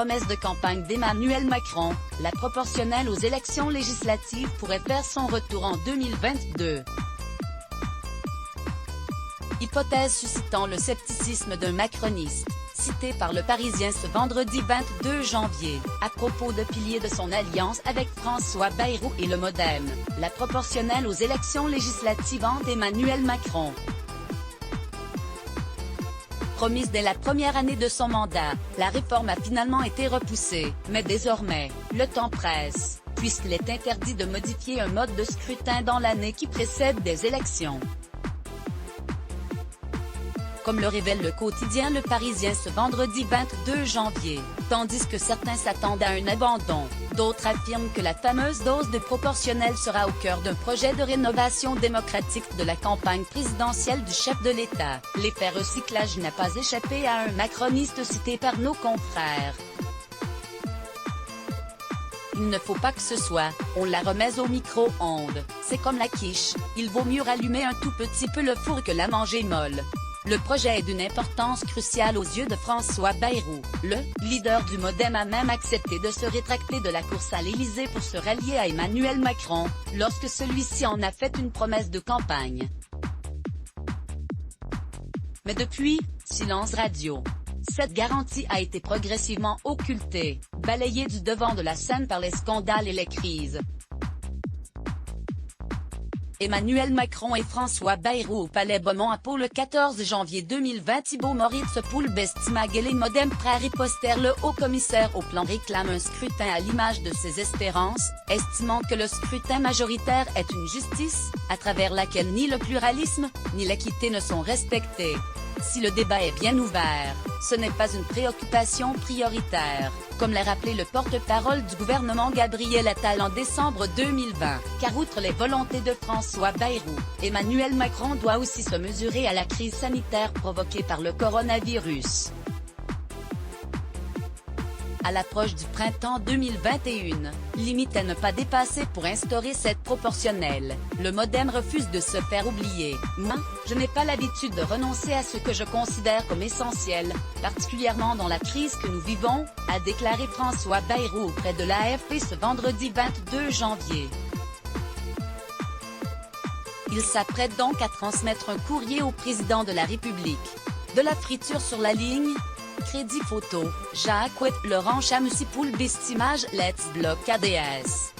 promesse de campagne d'Emmanuel Macron, la proportionnelle aux élections législatives pourrait faire son retour en 2022. Hypothèse suscitant le scepticisme d'un macroniste, cité par Le Parisien ce vendredi 22 janvier, à propos de piliers de son alliance avec François Bayrou et le MoDem, la proportionnelle aux élections législatives d'Emmanuel Macron. Promise dès la première année de son mandat, la réforme a finalement été repoussée, mais désormais, le temps presse, puisqu'il est interdit de modifier un mode de scrutin dans l'année qui précède des élections. Comme le révèle le quotidien Le Parisien ce vendredi 22 janvier, tandis que certains s'attendent à un abandon, d'autres affirment que la fameuse dose de proportionnelle sera au cœur d'un projet de rénovation démocratique de la campagne présidentielle du chef de l'État. L'effet recyclage n'a pas échappé à un macroniste cité par nos confrères. Il ne faut pas que ce soit, on la remet au micro-ondes, c'est comme la quiche, il vaut mieux rallumer un tout petit peu le four que la manger molle. Le projet est d'une importance cruciale aux yeux de François Bayrou. Le leader du MoDem a même accepté de se rétracter de la course à l'Élysée pour se rallier à Emmanuel Macron, lorsque celui-ci en a fait une promesse de campagne. Mais depuis, silence radio. Cette garantie a été progressivement occultée, balayée du devant de la scène par les scandales et les crises. Emmanuel Macron et François Bayrou au Palais Beaumont-à-Pau le 14 janvier 2020. Thibault Moritz Poulbestimag et les MoDem prêts à riposter. Le haut-commissaire au plan réclame un scrutin à l'image de ses espérances, estimant que le scrutin majoritaire est une justice, à travers laquelle ni le pluralisme, ni l'équité ne sont respectés. Si le débat est bien ouvert, ce n'est pas une préoccupation prioritaire, comme l'a rappelé le porte-parole du gouvernement Gabriel Attal en décembre 2020, car outre les volontés de François Bayrou, Emmanuel Macron doit aussi se mesurer à la crise sanitaire provoquée par le coronavirus. À l'approche du printemps 2021, limite à ne pas dépasser pour instaurer cette proportionnelle, le MoDem refuse de se faire oublier. Moi, je n'ai pas l'habitude de renoncer à ce que je considère comme essentiel, particulièrement dans la crise que nous vivons, a déclaré François Bayrou auprès de l'AFP ce vendredi 22 janvier. Il s'apprête donc à transmettre un courrier au président de la République. De la friture sur la ligne? Crédit photo, Jacques Ouet, Laurent Chamussi Poulbestimage, Let's Block ADS.